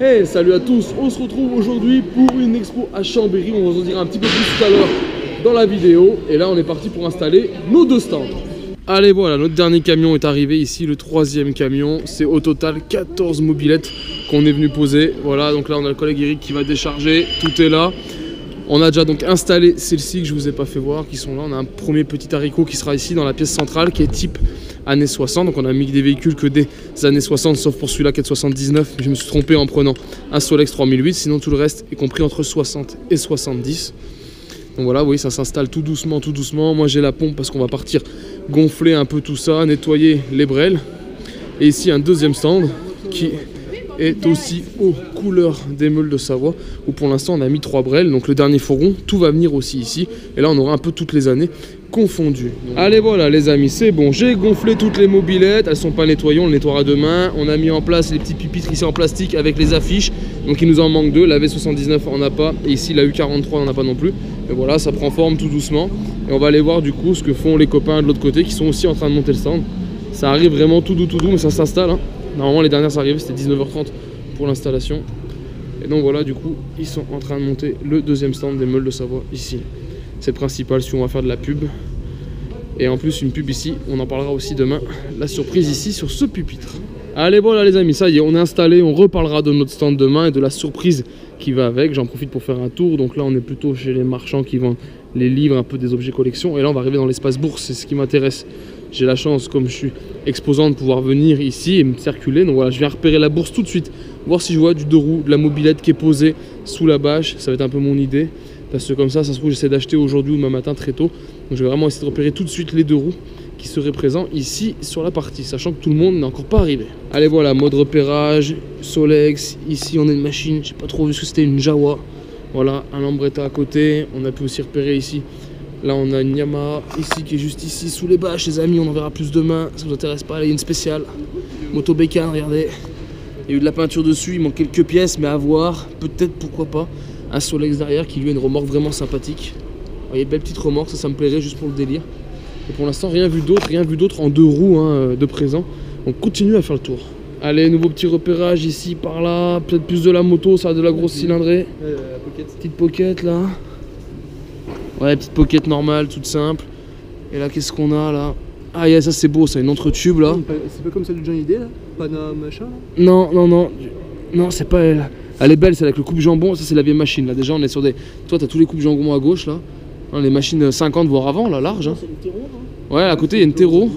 Hey, salut à tous, on se retrouve aujourd'hui pour une expo à Chambéry. On va en dire un petit peu plus tout à l'heure dans la vidéo. Et là, on est parti pour installer nos deux stands. Allez, voilà, notre dernier camion est arrivé ici, le troisième camion. C'est au total 14 mobilettes qu'on est venu poser. Voilà, donc là, on a le collègue Eric qui va décharger. Tout est là. On a déjà donc installé celles-ci que je vous ai pas fait voir, qui sont là. On a un premier petit haricot qui sera ici dans la pièce centrale, qui est type années 60. Donc on a mis des véhicules que des années 60, sauf pour celui-là qui est de 79. Je me suis trompé en prenant un Solex 3008. Sinon tout le reste est compris entre 60 et 70. Donc voilà, vous voyez, ça s'installe tout doucement, tout doucement. Moi j'ai la pompe parce qu'on va partir gonfler un peu tout ça, nettoyer les brels. Et ici un deuxième stand qui est aussi aux couleurs des meules de Savoie, où pour l'instant on a mis 3 brels, donc le dernier fourgon, tout va venir aussi ici, et là on aura un peu toutes les années confondues. Donc, allez voilà les amis, c'est bon, j'ai gonflé toutes les mobilettes, elles sont pas nettoyées, on les nettoiera demain. On a mis en place les petits pupitres ici en plastique avec les affiches, donc il nous en manque 2, la V79 on n'a pas, et ici la U43 on n'en a pas non plus, et voilà, ça prend forme tout doucement, et on va aller voir du coup ce que font les copains de l'autre côté qui sont aussi en train de monter le stand. Ça arrive vraiment tout doux, mais ça s'installe, hein. Normalement les dernières arrivées c'était 19h30 pour l'installation. Et donc voilà, du coup ils sont en train de monter le deuxième stand des meules de Savoie ici. C'est le principal si on va faire de la pub. Et en plus une pub ici, on en parlera aussi demain. La surprise ici sur ce pupitre. Allez voilà les amis, ça y est, on est installé. On reparlera de notre stand demain et de la surprise qui va avec. J'en profite pour faire un tour. Donc là on est plutôt chez les marchands qui vendent les livres, un peu des objets collection. Et là on va arriver dans l'espace bourse, c'est ce qui m'intéresse. J'ai la chance, comme je suis exposant, de pouvoir venir ici et me circuler. Donc voilà, je viens repérer la bourse tout de suite, voir si je vois du deux roues, de la mobilette qui est posée sous la bâche. Ça va être un peu mon idée, parce que comme ça se trouve, j'essaie d'acheter aujourd'hui ou demain matin très tôt. Donc je vais vraiment essayer de repérer tout de suite les deux roues qui seraient présents ici sur la partie, sachant que tout le monde n'est encore pas arrivé. Allez voilà, mode repérage, Solex. Ici on a une machine, j'ai pas trop vu ce que c'était, une Jawa. Voilà, un Lambretta à côté. On a pu aussi repérer ici. Là on a une Yamaha ici qui est juste ici sous les bâches les amis, on en verra plus demain, ça vous intéresse pas, là il y a une spéciale. Moto Bécane, regardez. Il y a eu de la peinture dessus, il manque quelques pièces mais à voir, peut-être pourquoi pas. Un Solex derrière qui lui a une remorque vraiment sympathique. Il y a une belle petite remorque, ça me plairait juste pour le délire. Et pour l'instant rien vu d'autre en deux roues hein, de présent. On continue à faire le tour. Allez, nouveau petit repérage ici, par là, peut-être plus de la moto, ça a de la grosse cylindrée. Petite pocket là. Ouais, petite pocket normale, toute simple. Et là, qu'est-ce qu'on a là? Ah, yeah, ça c'est beau, ça, une entre-tube là. C'est pas comme celle de Johnny Day là? Panam machin là? Non, non, non. Non, c'est pas elle. Elle est belle, celle avec le coupe-jambon. Ça, c'est la vieille machine là. Déjà, on est sur des. Toi, t'as tous les coupes-jambon à gauche là. Non, les machines 50 voire avant là, large. Hein. C'est une Tero, non? Ouais, à côté, il y a une Tero.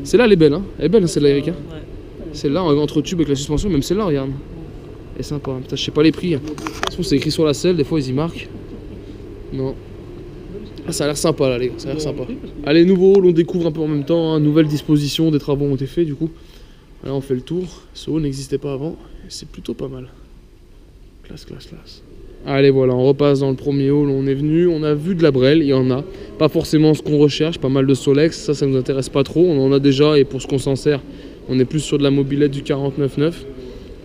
Celle-là, elle est belle, hein. Elle est belle, celle-là, Eric. Hein. Ouais. Celle-là, entre-tube avec la suspension, même celle-là, regarde. Elle est sympa. Putain, je sais pas les prix. Hein. Je trouve que c'est écrit sur la selle, des fois, ils y marquent. Non. Ah, ça a l'air sympa là les gars, ça a l'air sympa. Allez, nouveau hall, on découvre un peu en même temps, hein, nouvelle disposition, des travaux ont été faits du coup. Là on fait le tour, ce hall n'existait pas avant, c'est plutôt pas mal. Classe, classe, classe. Allez voilà, on repasse dans le premier hall, on est venu, on a vu de la brel, il y en a. Pas forcément ce qu'on recherche, pas mal de Solex, ça nous intéresse pas trop, on en a déjà et pour ce qu'on s'en sert, on est plus sur de la mobilette du 49.9.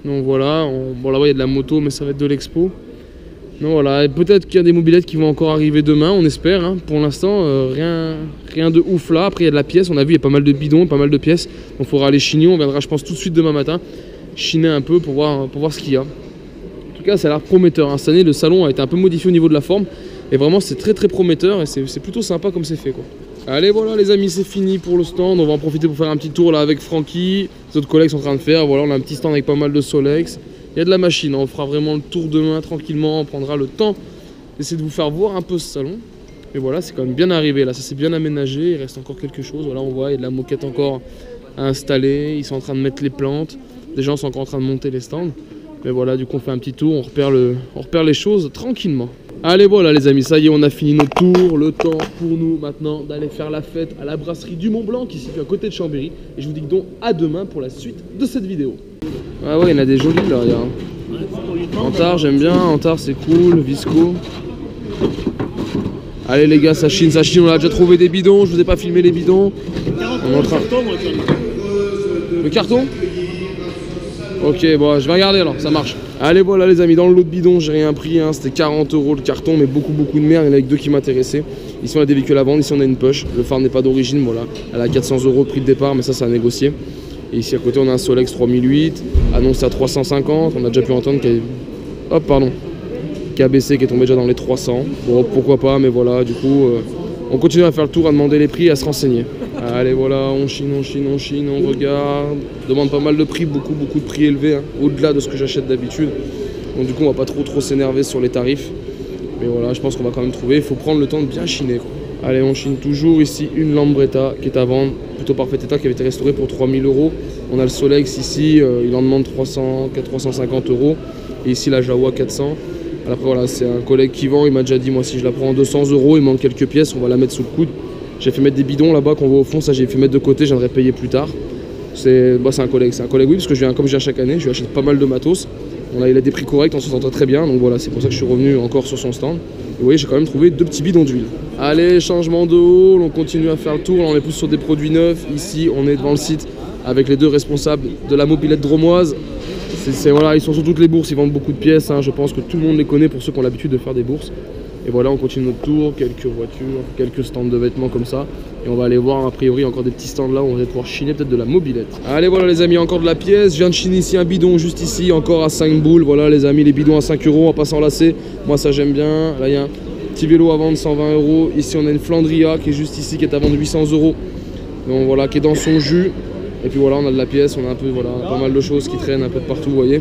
Donc voilà, bon là-bas il y a de la moto mais ça va être de l'expo. Non, voilà, peut-être qu'il y a des mobilettes qui vont encore arriver demain, on espère. Hein. Pour l'instant, rien de ouf là. Après, il y a de la pièce. On a vu, il y a pas mal de bidons, pas mal de pièces. Donc, il faudra aller chiner. On viendra, je pense, tout de suite demain matin, chiner un peu pour voir ce qu'il y a. En tout cas, ça a l'air prometteur. Hein. Cette année, le salon a été un peu modifié au niveau de la forme. Et vraiment, c'est très très prometteur. Et c'est plutôt sympa comme c'est fait, quoi. Allez, voilà, les amis, c'est fini pour le stand. On va en profiter pour faire un petit tour là avec Francky. Les autres collègues sont en train de faire. Voilà, on a un petit stand avec pas mal de Solex. Il y a de la machine, on fera vraiment le tour demain tranquillement, on prendra le temps d'essayer de vous faire voir un peu ce salon. Mais voilà, c'est quand même bien arrivé là, ça s'est bien aménagé, il reste encore quelque chose. Voilà, on voit, il y a de la moquette encore à installer, ils sont en train de mettre les plantes, des gens sont encore en train de monter les stands. Mais voilà, du coup on fait un petit tour, on repère les choses tranquillement. Allez voilà les amis, ça y est, on a fini notre tour. Le temps pour nous maintenant d'aller faire la fête à la brasserie du Mont Blanc qui se situe à côté de Chambéry. Et je vous dis donc à demain pour la suite de cette vidéo. Ah ouais, il y en a des jolis là, regarde. Antar, j'aime bien, Antar c'est cool, Visco. Allez les gars, ça chine, on a déjà trouvé des bidons, je vous ai pas filmé les bidons. On est en train... Le carton? Ok, bon, je vais regarder alors, ça marche. Allez, voilà les amis, dans le lot de bidon, j'ai rien pris, hein, c'était 40 € le carton, mais beaucoup de merde, il y en a que 2 qui m'intéressaient. Ici on a des véhicules à vendre, ici on a une poche, le phare n'est pas d'origine, voilà. Elle a 400 € de prix de départ, mais ça, ça a négocié. Et ici à côté on a un Solex 3008, annoncé à 350, on a déjà pu entendre qu'il a baissé, qui est tombé déjà dans les 300. Bon, pourquoi pas, mais voilà, du coup, on continue à faire le tour, à demander les prix et à se renseigner. Allez, voilà, on chine, on regarde, on demande pas mal de prix, beaucoup de prix élevés, hein, au-delà de ce que j'achète d'habitude. Donc du coup, on va pas trop s'énerver sur les tarifs. Mais voilà, je pense qu'on va quand même trouver, il faut prendre le temps de bien chiner, quoi. Allez, on chine toujours ici une Lambretta qui est à vendre, plutôt parfait état, qui avait été restaurée pour 3000 €. On a le Solex ici, il en demande 350 €. Et ici la Jawa 400. Après voilà, c'est un collègue qui vend, il m'a déjà dit moi si je la prends 200 €, il manque quelques pièces, on va la mettre sous le coude. J'ai fait mettre des bidons là-bas qu'on voit au fond, ça j'ai fait mettre de côté, je viendrai payer plus tard. C'est un collègue oui, parce que comme je viens chaque année, je lui achète pas mal de matos. Il a des prix corrects, on se s'entend très bien, donc voilà, c'est pour ça que je suis revenu encore sur son stand. Et vous voyez, j'ai quand même trouvé 2 petits bidons d'huile. Allez, changement de hall, on continue à faire le tour, là, on est plus sur des produits neufs. Ici, on est devant le site avec les 2 responsables de la mobilette dromoise. Voilà, ils sont sur toutes les bourses, ils vendent beaucoup de pièces, hein. Je pense que tout le monde les connaît pour ceux qui ont l'habitude de faire des bourses. Et voilà, on continue notre tour, quelques voitures, quelques stands de vêtements comme ça. Et on va aller voir, a priori, encore des petits stands là où on va pouvoir chiner peut-être de la mobilette. Allez, voilà les amis, encore de la pièce. Je viens de chiner ici un bidon juste ici, encore à 5 boules. Voilà les amis, les bidons à 5 €, on va pas s'enlacer. Moi ça j'aime bien. Là il y a un petit vélo à vendre 120 €. Ici on a une Flandria qui est juste ici, qui est à vendre 800 €. Donc voilà, qui est dans son jus. Et puis voilà, on a de la pièce, on a un peu, voilà, pas mal de choses qui traînent un peu de partout, vous voyez.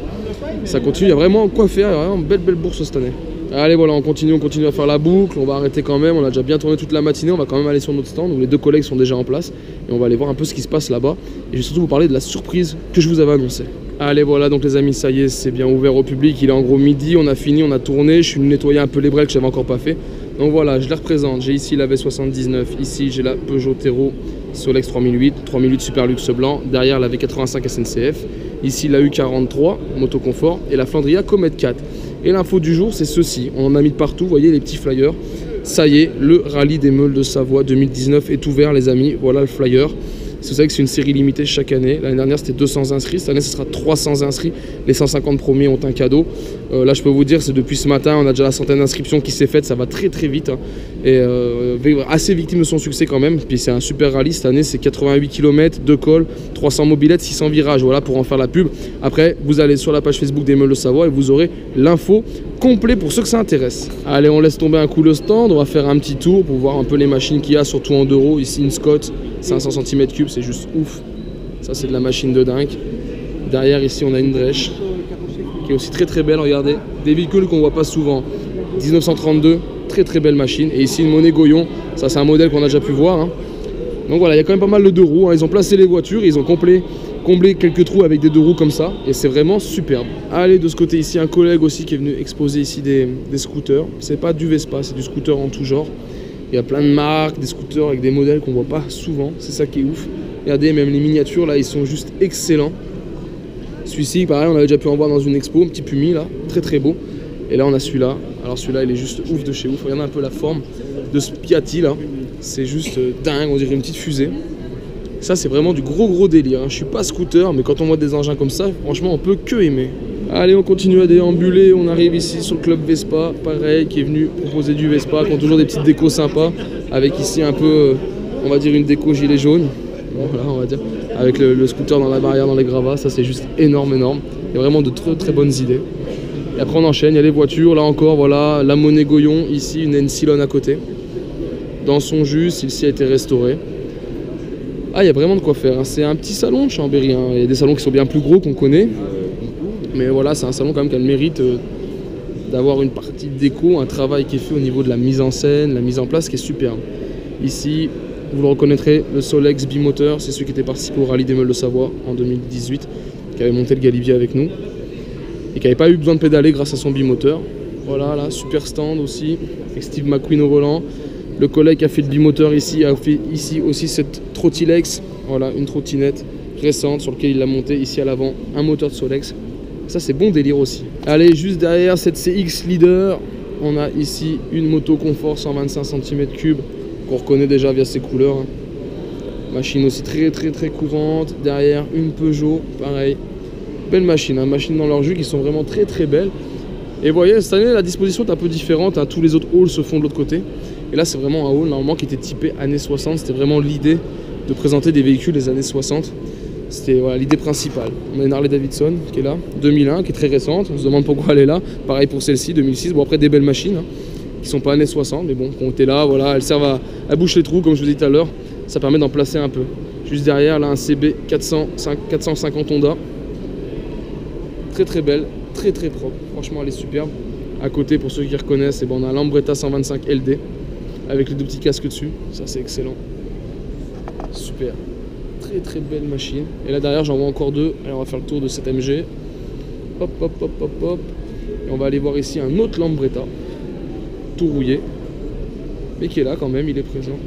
Ça continue, il y a vraiment quoi faire, il y a vraiment une belle bourse cette année. Allez voilà, on continue à faire la boucle, on va arrêter quand même, on a déjà bien tourné toute la matinée, on va quand même aller sur notre stand où les 2 collègues sont déjà en place et on va aller voir un peu ce qui se passe là-bas et je vais surtout vous parler de la surprise que je vous avais annoncée. Allez voilà, donc les amis, ça y est, c'est bien ouvert au public, il est en gros midi, on a fini, on a tourné, je suis venu nettoyer un peu les brels que j'avais encore pas fait. Donc voilà, je les représente, j'ai ici la V79, ici j'ai la Peugeot Tero Solex 3008 Super Luxe blanc, derrière la V85 SNCF, ici la U43 Moto Confort et la Flandria Comet 4. Et l'info du jour, c'est ceci. On en a mis de partout, vous voyez les petits flyers. Ça y est, le rallye des meules de Savoie 2019 est ouvert, les amis. Voilà le flyer. Vous savez que c'est une série limitée chaque année. L'année dernière, c'était 200 inscrits. Cette année, ce sera 300 inscrits. Les 150 premiers ont un cadeau. Là, je peux vous dire, c'est depuis ce matin, on a déjà la centaine d'inscriptions qui s'est faite. Ça va très vite. Hein. Et assez victime de son succès quand même. Puis c'est un super rallye. Cette année, c'est 88 km, 2 cols, 300 mobilettes, 600 virages. Voilà pour en faire la pub. Après, vous allez sur la page Facebook des Meules de Savoie et vous aurez l'info complet pour ceux que ça intéresse. Allez, on laisse tomber un coup le stand. On va faire un petit tour pour voir un peu les machines qu'il y a, surtout en 2 €. Ici, une Scott, 500 cm3, c'est juste ouf. Ça, c'est de la machine de dingue. Derrière, ici, on a une Dresch qui est aussi très belle. Regardez, des véhicules qu'on voit pas souvent. 1932, très belle machine. Et ici, une Monet Goyon. Ça, c'est un modèle qu'on a déjà pu voir. Hein. Donc voilà, il y a quand même pas mal de 2 roues. Hein. Ils ont placé les voitures, ils ont comblé quelques trous avec des 2 roues comme ça. Et c'est vraiment superbe. Allez, de ce côté, ici, un collègue aussi qui est venu exposer ici des scooters. C'est pas du Vespa, c'est du scooter en tout genre. Il y a plein de marques, des scooters avec des modèles qu'on voit pas souvent. C'est ça qui est ouf. Regardez, même les miniatures, là, ils sont juste excellents. Celui-ci, pareil, on avait déjà pu en voir dans une expo, un petit Pumi, là, très beau. Et là, on a celui-là. Alors celui-là, il est juste ouf de chez ouf. Regardez un peu la forme de ce Piatti, là. C'est juste dingue, on dirait une petite fusée. Ça, c'est vraiment du gros délire. Hein. Je suis pas scooter, mais quand on voit des engins comme ça, franchement, on peut que aimer. Allez, on continue à déambuler. On arrive ici sur le club Vespa, pareil, qui est venu proposer du Vespa, qui ont toujours des petites décos sympas, avec ici un peu, on va dire, une déco gilet jaune. Voilà, on va dire, avec le scooter dans la barrière, dans les gravats, ça c'est juste énorme. Il y a vraiment de très bonnes idées. Et après on enchaîne, il y a les voitures, là encore, voilà, la Monet Goyon, ici une Encylon à côté. Dans son jus, celle-ci a été restaurée. Ah, il y a vraiment de quoi faire, hein. C'est un petit salon de Chambéry, hein. Il y a des salons qui sont bien plus gros qu'on connaît. Mais voilà, c'est un salon quand même qui a le mérite d'avoir une partie de déco, un travail qui est fait au niveau de la mise en scène, la mise en place qui est superbe. Ici, vous le reconnaîtrez, le Solex bimoteur, c'est celui qui était participé au rallye des Meules de Savoie en 2018, qui avait monté le Galibier avec nous et qui n'avait pas eu besoin de pédaler grâce à son bimoteur. Voilà, là, super stand aussi, avec Steve McQueen au volant. Le collègue qui a fait le bimoteur ici a fait ici aussi cette Trottilex, voilà, une trottinette récente sur laquelle il l'a monté ici à l'avant, un moteur de Solex. Ça, c'est bon délire aussi. Allez, juste derrière cette CX Leader, on a ici une moto confort 125 cm3 qu'on reconnaît déjà via ses couleurs. Hein. Machine aussi très courante. Derrière, une Peugeot, pareil. Belle machine, hein. Machines dans leur jus qui sont vraiment très belles. Et vous voyez, cette année, la disposition est un peu différente. Hein. Tous les autres halls se font de l'autre côté. Et là, c'est vraiment un hall normalement qui était typé années 60. C'était vraiment l'idée de présenter des véhicules des années 60. C'était voilà, l'idée principale. On a une Harley Davidson qui est là, 2001, qui est très récente. On se demande pourquoi elle est là. Pareil pour celle-ci, 2006. Bon, après des belles machines hein, qui sont pas années 60, mais bon, qui ont été là, voilà, elles servent à boucher les trous, comme je vous disais tout à l'heure. Ça permet d'en placer un peu. Juste derrière, là, un CB 450 Honda. Très très belle, très très propre. Franchement, elle est superbe. À côté, pour ceux qui reconnaissent, on a l'Ambretta 125 LD avec les deux petits casques dessus. Ça, c'est excellent. Super. Très très belle machine. Et là derrière j'en vois encore deux. Allez, on va faire le tour de cette MG. Hop hop hop hop hop. Et on va aller voir ici un autre Lambretta. Tout rouillé. Mais qui est là quand même, il est présent.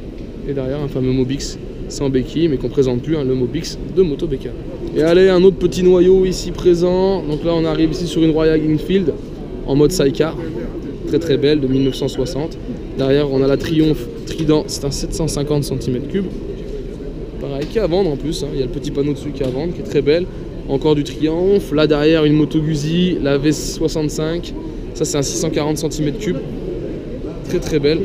Et derrière un fameux Mobix sans béquille, mais qu'on présente plus, hein, le Mobix de Moto Bécane. Et allez, un autre petit noyau ici présent. Donc là on arrive ici sur une Royal Enfield en mode sidecar. Très très belle, de 1960. Derrière on a la Triumph Trident, c'est un 750 cm3. Pareil, qui est à vendre en plus, hein. Il y a le petit panneau dessus qui est à vendre, qui est très belle. Encore du Triumph, là derrière une Moto Guzzi, la V65, ça c'est un 640 cm3, très très belle,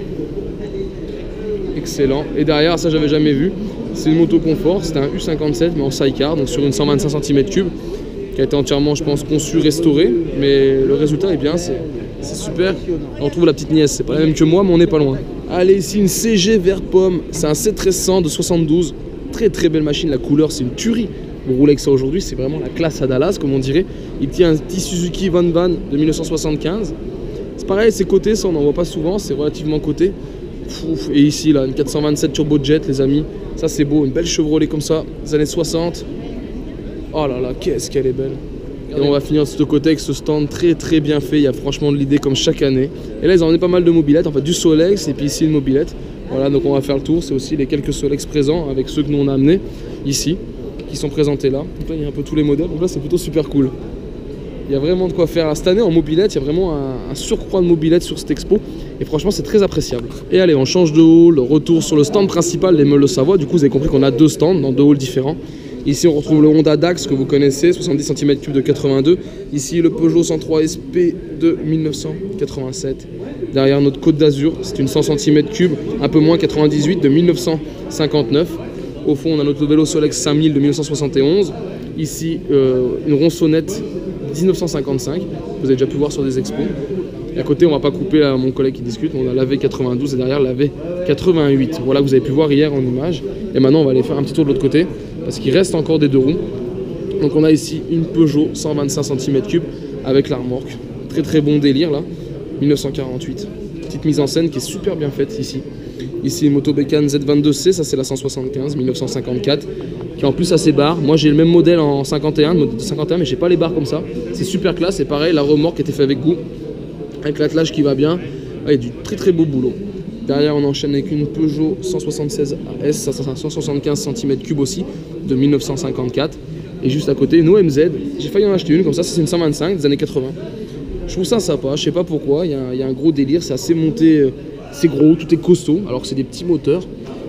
excellent. Et derrière, ça j'avais jamais vu, c'est une moto confort, c'était un U57 mais en sidecar, donc sur une 125 cm3, qui a été entièrement je pense conçu, restauré, mais le résultat est bien, c'est super. On retrouve la petite nièce, c'est pas la même que moi mais on n'est pas loin. Allez, ici une CG vert pomme, c'est un C1300 de 72. Très très belle machine, la couleur c'est une tuerie. Pour rouler avec ça aujourd'hui, c'est vraiment la classe à Dallas comme on dirait. Il tient un petit Suzuki Van Van de 1975. C'est pareil, c'est coté, ça on n'en voit pas souvent, c'est relativement coté. Et ici là, une 427 Turbojet les amis, ça c'est beau, une belle Chevrolet comme ça, des années 60. Oh là là, qu'est-ce qu'elle est belle. Et on va finir de ce côté avec ce stand très très bien fait, il y a franchement de l'idée comme chaque année. Et là ils ont emmené pas mal de mobilettes, en fait du Solex et puis ici une mobilette. Voilà, donc on va faire le tour, c'est aussi les quelques Solex présents avec ceux que nous on a amenés ici, qui sont présentés là. Donc là il y a un peu tous les modèles, donc là c'est plutôt super cool. Il y a vraiment de quoi faire. Cette année en mobilette, il y a vraiment un surcroît de mobilette sur cette expo. Et franchement c'est très appréciable. Et allez, on change de hall, retour sur le stand principal, les Meules de Savoie. Du coup vous avez compris qu'on a deux stands dans deux halls différents. Ici on retrouve le Honda Dax que vous connaissez, 70 cm3 de 82. Ici le Peugeot 103 SP de 1987. Derrière notre Côte d'Azur, c'est une 100 cm3, un peu moins 98 de 1959. Au fond on a notre vélo Solex 5000 de 1971. Ici une ronçonnette 1955, vous avez déjà pu voir sur des expos. Et à côté on va pas couper à mon collègue qui discute, on a la V92 et derrière la V88. Voilà que vous avez pu voir hier en image. Et maintenant on va aller faire un petit tour de l'autre côté, parce qu'il reste encore des deux roues. Donc on a ici une Peugeot 125 cm3 avec la remorque. Très très bon délire là, 1948. Petite mise en scène qui est super bien faite ici. Ici une Moto Bécane Z22C, ça c'est la 175, 1954, qui en plus a ses barres. Moi j'ai le même modèle en 51, mais j'ai pas les barres comme ça. C'est super classe et pareil, la remorque était faite avec goût, avec l'attelage qui va bien. Ah, il y a du très très beau boulot. Derrière on enchaîne avec une Peugeot 176 AS, ça c'est un 175 cm3 aussi, de 1954. Et juste à côté une OMZ, j'ai failli en acheter une comme ça, c'est une 125 des années 80. Je trouve ça sympa, je sais pas pourquoi, il y a un gros délire, c'est assez monté, c'est gros, tout est costaud, alors que c'est des petits moteurs.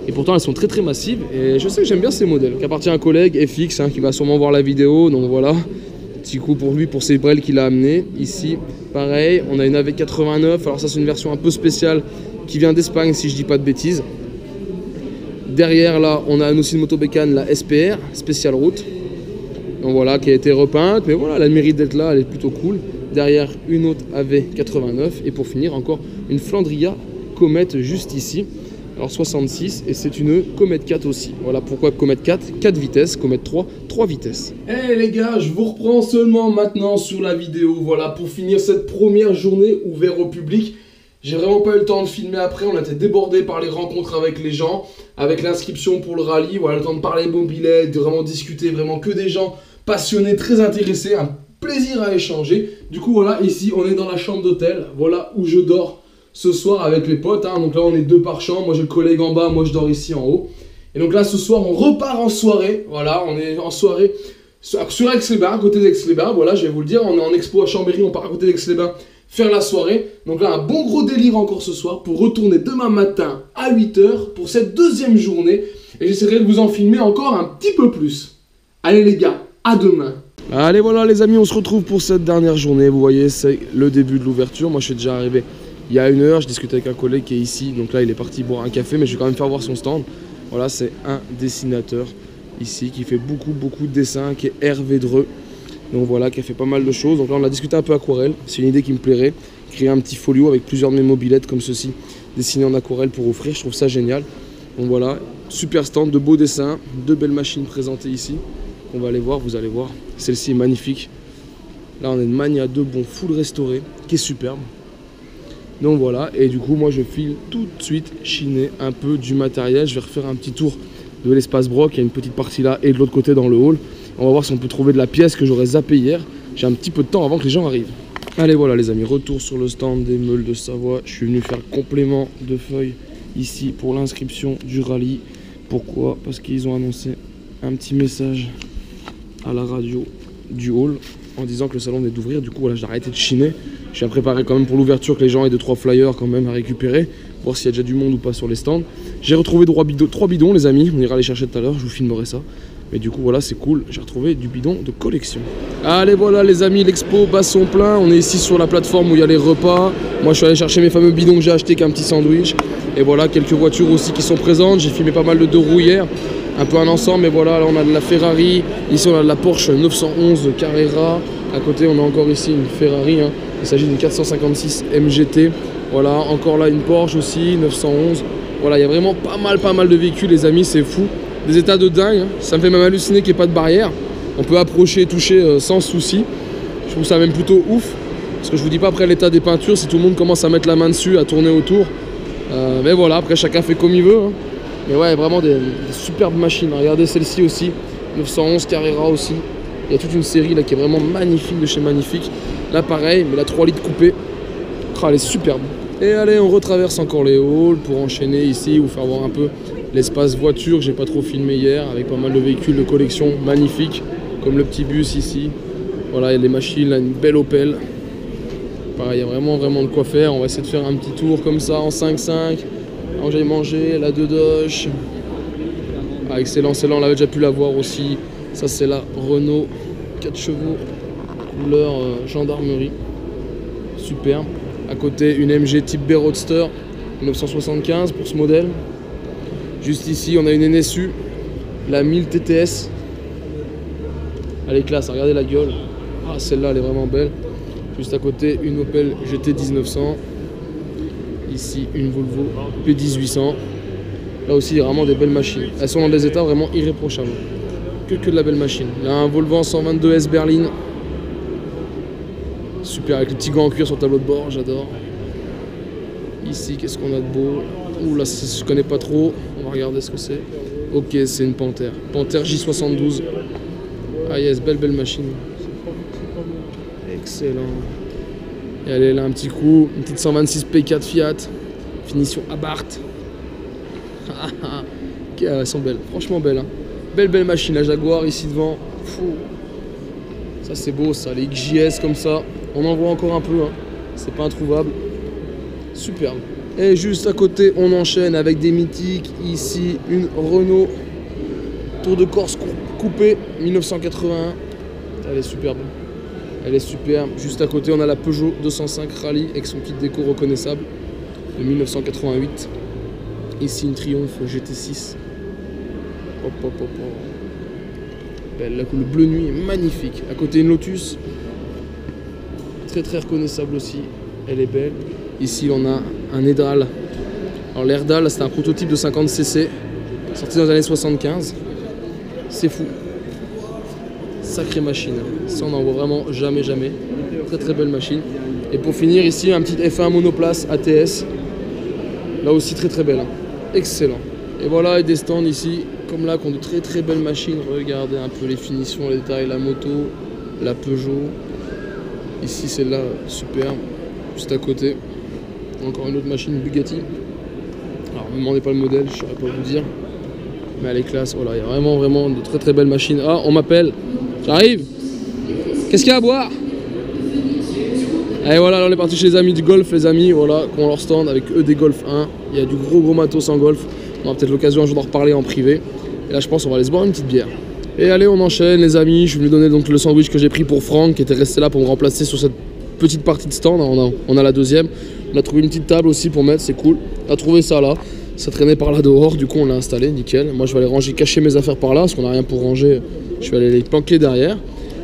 Et pourtant elles sont très très massives et je sais que j'aime bien ces modèles. Qui appartient à un collègue FX qui va sûrement voir la vidéo, donc voilà. Petit coup pour lui, pour ses brels qu'il a amené. Ici, pareil, on a une AV89, alors ça c'est une version un peu spéciale qui vient d'Espagne si je dis pas de bêtises. Derrière là, on a aussi une Moto Bécane, la SPR, Special Route. Donc voilà, qui a été repeinte, mais voilà, elle a le mérite d'être là, elle est plutôt cool. Derrière, une autre AV89 et pour finir encore une Flandria Comet juste ici. Alors 66 et c'est une Comet 4 aussi. Voilà pourquoi Comet 4, 4 vitesses, Comet 3, 3 vitesses. Eh les gars, je vous reprends seulement maintenant sur la vidéo. Voilà, pour finir cette première journée ouverte au public. J'ai vraiment pas eu le temps de filmer après, on a été débordé par les rencontres avec les gens, avec l'inscription pour le rallye, voilà, le temps de parler mobilette, de vraiment discuter, vraiment que des gens passionnés, très intéressés, un plaisir à échanger. Du coup voilà, ici on est dans la chambre d'hôtel, voilà où je dors ce soir avec les potes, hein. Donc là on est deux par chambre, moi j'ai le collègue en bas, moi je dors ici en haut. Et donc là ce soir on repart en soirée, voilà, on est en soirée sur Aix-les-Bains, à côté d'Aix-les-Bains, voilà, je vais vous le dire, on est en expo à Chambéry, on part à côté d'Aix-les-Bains faire la soirée. Donc là un bon gros délire encore ce soir pour retourner demain matin à 8 h pour cette deuxième journée. Et j'essaierai de vous en filmer encore un petit peu plus. Allez les gars, à demain. Allez voilà les amis, on se retrouve pour cette dernière journée. Vous voyez, c'est le début de l'ouverture. Moi je suis déjà arrivé il y a 1 heure, je discutais avec un collègue qui est ici. Donc là il est parti boire un café, mais je vais quand même faire voir son stand. Voilà, c'est un dessinateur. ici, qui fait beaucoup de dessins, qui est Hervé Dreux. Donc voilà, qui a fait pas mal de choses. Donc là, on a discuté un peu aquarelle. C'est une idée qui me plairait. Créer un petit folio avec plusieurs de mes mobilettes comme ceci, dessinés en aquarelle pour offrir. Je trouve ça génial. Donc voilà, super stand, de beaux dessins, de belles machines présentées ici. On va aller voir, vous allez voir. Celle-ci est magnifique. Là, on a une Mania 2 bon full restaurée, qui est superbe. Donc voilà, et du coup, moi, je file tout de suite chiner un peu du matériel. Je vais refaire un petit tour de l'espace Broc. Il y a une petite partie là et de l'autre côté dans le hall. On va voir si on peut trouver de la pièce que j'aurais zappé hier. J'ai un petit peu de temps avant que les gens arrivent. Allez voilà les amis, retour sur le stand des meules de Savoie. Je suis venu faire le complément de feuilles ici pour l'inscription du rallye. Pourquoi? Parce qu'ils ont annoncé un petit message à la radio du hall en disant que le salon venait d'ouvrir. Du coup voilà, j'ai arrêté de chiner. Je viens préparer quand même pour l'ouverture que les gens aient 2-3 flyers quand même à récupérer. Voir s'il y a déjà du monde ou pas sur les stands. J'ai retrouvé 3 bidons les amis, on ira les chercher tout à l'heure, je vous filmerai ça. Mais du coup voilà, c'est cool, j'ai retrouvé du bidon de collection. Allez voilà les amis, l'expo bat son plein. On est ici sur la plateforme où il y a les repas. Moi je suis allé chercher mes fameux bidons que j'ai acheté qu'un petit sandwich. Et voilà, quelques voitures aussi qui sont présentes. J'ai filmé pas mal de deux roues hier, un peu un ensemble. Mais voilà, là on a de la Ferrari. Ici on a de la Porsche 911 Carrera. À côté on a encore ici une Ferrari, hein. Il s'agit d'une 456 MGT. Voilà, encore là une Porsche aussi, 911. Voilà, il y a vraiment pas mal de véhicules les amis, c'est fou. Des états de dingue, hein. Ça me fait même halluciner qu'il n'y ait pas de barrière. On peut approcher et toucher sans souci. Je trouve ça même plutôt ouf. Parce que je vous dis pas après l'état des peintures, si tout le monde commence à mettre la main dessus, à tourner autour. Mais voilà, après chacun fait comme il veut, hein. Mais ouais, vraiment des superbes machines. Regardez celle-ci aussi, 911 Carrera aussi. Il y a toute une série là qui est vraiment magnifique de chez Magnifique. Là pareil, mais la 3 litres coupée. Oh, elle est superbe. Et allez, on retraverse encore les halls pour enchaîner ici, vous faire voir un peu l'espace voiture que j'ai pas trop filmé hier, avec pas mal de véhicules de collection magnifiques, comme le petit bus ici. Voilà, il y a des machines, là, une belle Opel. Pareil, il y a vraiment de quoi faire. On va essayer de faire un petit tour comme ça en 5-5. Alors j'ai mangé, la 2 Doge. Ah, excellent, celle-là on avait déjà pu la voir aussi. Ça c'est la Renault 4 chevaux, couleur gendarmerie. Superbe. À côté, une MG type B Roadster 1975 pour ce modèle. Juste ici, on a une NSU, la 1000 TTS. Elle est classe, regardez la gueule. Ah, celle-là, elle est vraiment belle. Juste à côté, une Opel GT 1900. Ici, une Volvo P1800. Là aussi, il y a vraiment des belles machines. Elles sont dans des états vraiment irréprochables. Que de la belle machine. Là, un Volvo 122 S Berline. Super, avec les petits gants en cuir sur le tableau de bord, j'adore. Ici, qu'est-ce qu'on a de beau? Ouh là, je connais pas trop. On va regarder ce que c'est. Ok, c'est une Panthère. Panthère J72. Ah yes, belle machine. Excellent. Et elle est là un petit coup. Une petite 126 P4 Fiat. Finition Abarth. Ok, elles sont belles. Franchement belles. Hein. Belle machine. La Jaguar ici devant. Fou. Ça c'est beau ça. Les XJS comme ça. On en voit encore un peu. Hein. C'est pas introuvable. Superbe. Et juste à côté, on enchaîne avec des mythiques. Ici, une Renault Tour de Corse coupée 1981. Elle est superbe. Elle est superbe. Juste à côté, on a la Peugeot 205 Rallye avec son kit déco reconnaissable de 1988. Ici, une Triumph GT6. Hop. Belle. Le bleu nuit est magnifique. À côté, une Lotus. Très reconnaissable aussi. Elle est belle. Ici, on a un Edral. Alors, l'Erdal, c'est un prototype de 50cc, sorti dans les années 75. C'est fou. Sacrée machine. Ça, on n'en voit vraiment jamais. Très belle machine. Et pour finir, ici, un petit F1 monoplace ATS. Là aussi, très belle. Excellent. Et voilà, et des stands ici, comme là, qui ont de très belles machines. Regardez un peu les finitions, les détails, la moto, la Peugeot. Ici, celle-là, superbe. Juste à côté. Encore une autre machine Bugatti. Alors ne me demandez pas le modèle, je ne saurais pas vous dire. Mais elle est classe, voilà, il y a vraiment de très belles machines. Ah, on m'appelle, j'arrive. Qu'est-ce qu'il y a à boire? Et voilà, là, on est parti chez les amis du golf, les amis, voilà, qui ont leur stand avec eux des Golf 1. Il y a du gros matos en golf. On aura peut-être l'occasion un jour d'en reparler en privé. Et là je pense qu'on va aller se boire une petite bière. Et allez, on enchaîne les amis. Je vais lui donner donc le sandwich que j'ai pris pour Franck, qui était resté là pour me remplacer sur cette petite partie de stand. On a la deuxième. On a trouvé une petite table aussi pour mettre, c'est cool. On a trouvé ça là. Ça traînait par là dehors, du coup on l'a installé, nickel. Moi je vais aller ranger, cacher mes affaires par là, parce qu'on n'a rien pour ranger. Je vais aller les planquer derrière.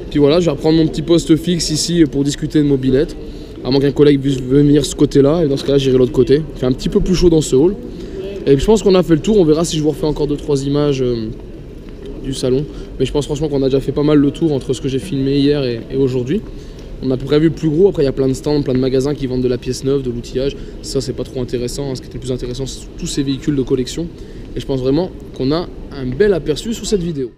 Puis voilà, je vais reprendre mon petit poste fixe ici pour discuter de mobilette. À moins qu'un collègue puisse venir ce côté-là, et dans ce cas-là j'irai l'autre côté. Il fait un petit peu plus chaud dans ce hall. Et je pense qu'on a fait le tour, on verra si je vous refais encore 2-3 images du salon. Mais je pense franchement qu'on a déjà fait pas mal le tour entre ce que j'ai filmé hier et aujourd'hui. On a prévu plus gros, après il y a plein de stands, plein de magasins qui vendent de la pièce neuve, de l'outillage. Ça c'est pas trop intéressant, ce qui était le plus intéressant c'est tous ces véhicules de collection. Et je pense vraiment qu'on a un bel aperçu sur cette vidéo.